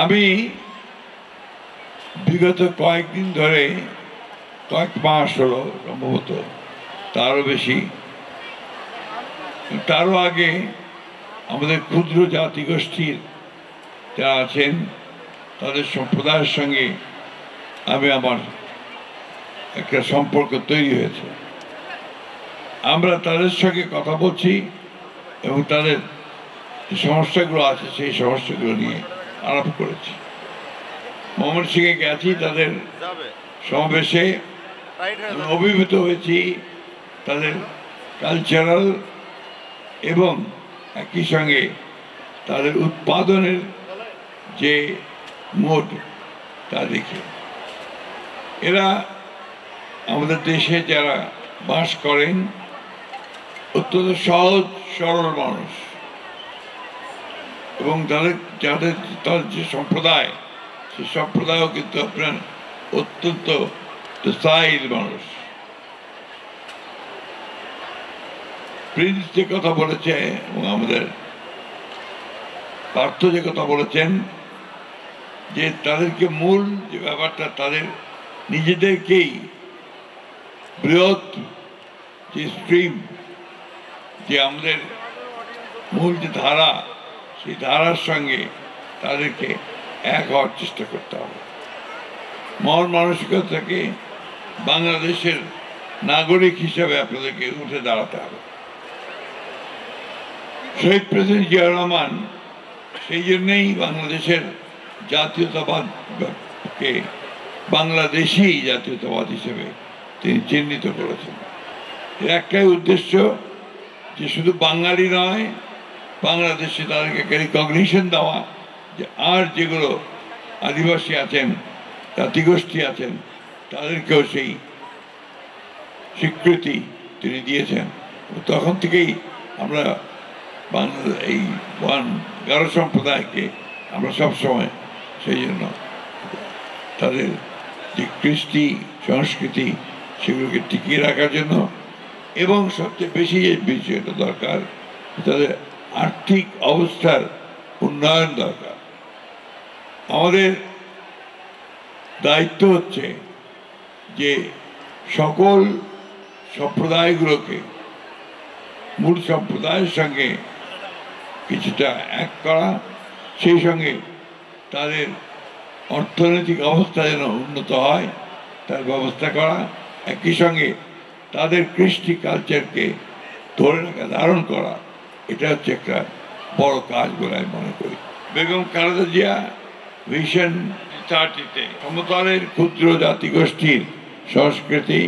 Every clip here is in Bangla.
আমি বিগত কয়েকদিন ধরে, কয়েক মাস হলো সম্ভবত, তারও বেশি, তারও আগে আমাদের ক্ষুদ্র জাতিগোষ্ঠীর যারা আছেন তাদের সম্প্রদায়ের সঙ্গে আমার একটা সম্পর্ক তৈরি হয়েছে। আমরা তাদের সঙ্গে কথা বলছি এবং তাদের যে সমস্যাগুলো আছে সেই সমস্যাগুলো নিয়ে আলাপ করেছি। ময়মনসিংহে গেছি, তাদের সমাবেশে অভিভূত হয়েছি তাদের কালচারাল এবং একই সঙ্গে তাদের উৎপাদনের যে মোড তা দেখে। এরা আমাদের দেশে যারা বাস করেন অত্যন্ত সহজ সরল মানুষ এবং তাদের যে সম্প্রদায়, সেই সম্প্রদায়ও কিন্তু আপনার অত্যন্ত স্টাইল মানুষ। প্রিন্স যে কথা বলেছে এবং আমাদের পার্থ যে কথা বলেছেন যে তাদেরকে মূল যে ব্যাপারটা, তাদের নিজেদেরকেই বৃহৎ যে স্ট্রিম, যে আমাদের মূল যে ধারা, সেই ধারার সঙ্গে তাদেরকে এক হওয়ার চেষ্টা করতে হবে। মন মানসিকতা থেকে বাংলাদেশের নাগরিক হিসেবে আপনাদেরকে উঠে দাঁড়াতে হবে। শহীদ প্রেসিডেন্ট জিয়াউর রহমান সেই জন্যেই বাংলাদেশের জাতীয়তাবাদকে বাংলাদেশি জাতীয়তাবাদ হিসেবে তিনি চিহ্নিত করেছেন। এর একটাই উদ্দেশ্য যে শুধু বাঙালি নয়, বাংলাদেশে তাদেরকে রিকগনিশন দেওয়া যে আর যেগুলো আদিবাসী আছেন, জাতিগোষ্ঠী আছেন, তাদেরকেও সেই স্বীকৃতি তিনি দিয়েছেন। তখন থেকেই আমরা এই গারো সম্প্রদায়কে আমরা সবসময় সেই জন্য তাদের যে কৃষ্টি সংস্কৃতি সেগুলোকে টিকিয়ে রাখার জন্য এবং সবচেয়ে বেশি যে বিষয়টা দরকার, তাদের আর্থিক অবস্থার উন্নয়ন দরকার। আমাদের দায়িত্ব হচ্ছে যে সকল সম্প্রদায়গুলোকে মূল সম্প্রদায়ের সঙ্গে কিছুটা এক করা, সেই সঙ্গে তাদের অর্থনৈতিক অবস্থা যেন উন্নত হয় তার ব্যবস্থা করা, একই সঙ্গে তাদের কৃষ্টি কালচারকে ধরে রাখা, ধারণ করা। এটা হচ্ছে একটা বড় কাজ বলে আমি মনে করি। বেগম খালেদা জিয়া ভিশন 30-তে সমতলের ক্ষুদ্র জাতিগোষ্ঠীর সংস্কৃতি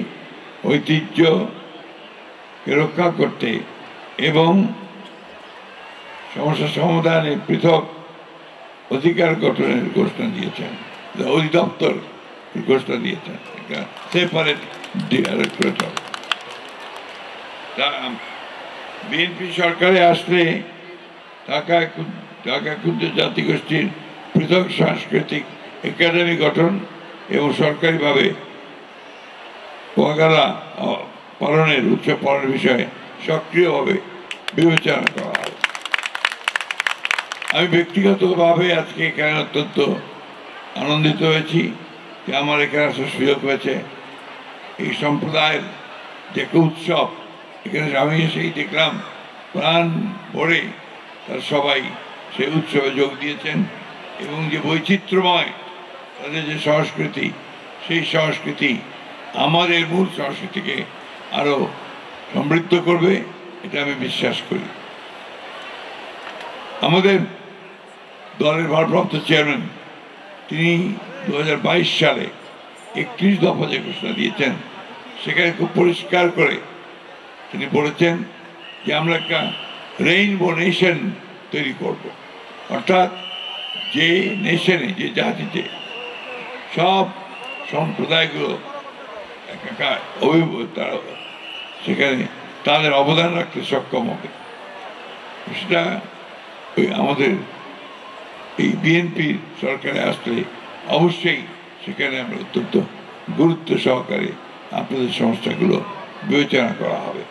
ঐতিহ্যকে রক্ষা করতে এবং সমস্যা সমাধানে পৃথক অধিকার গঠনের ঘোষণা দিয়েছেন, অধিদপ্তর ঘোষণা দিয়েছেন, সেপারেট ডিরেক্টরেট। বিএনপি সরকারে আসলে ঢাকা ক্ষুদ্র জাতিগোষ্ঠীর পৃথক সাংস্কৃতিক একাডেমি গঠন এবং সরকারিভাবে ওয়াগালা পালনের উৎসব পালনের বিষয়ে সক্রিয়ভাবে বিবেচনা করা হবে। আমি ব্যক্তিগতভাবে আজকে এখানে অত্যন্ত আনন্দিত হয়েছি যে আমার এখানে আসার সুযোগ হয়েছে। এই সম্প্রদায়ের যে একটা উৎসব, এখানে আমি এসেই দেখলাম প্রাণ ভরে তার সবাই সেই উৎসবে যোগ দিয়েছেন এবং যে বৈচিত্র্যময় তাদের যে সংস্কৃতি, সেই সংস্কৃতি আমাদের মূল সংস্কৃতিকে আরও সমৃদ্ধ করবে, এটা আমি বিশ্বাস করি। আমাদের দলের ভারপ্রাপ্ত চেয়ারম্যান তিনি 2022 সালে 31 দফা যে ঘোষণা দিয়েছেন, সেখানে খুব পরিষ্কার করে তিনি বলেছেন যে আমরা একটা রেইনবো নেশন তৈরি করব, অর্থাৎ যে নেশনে, যে জাতিতে সব সম্প্রদায়গুলো তারা সেখানে তাদের অবদান রাখতে সক্ষম হবে। সেটা আমাদের এই বিএনপি সরকারে আসলে অবশ্যই সেখানে আমরা অত্যন্ত গুরুত্ব সহকারে আপনাদের সমস্যাগুলো বিবেচনা করা হবে।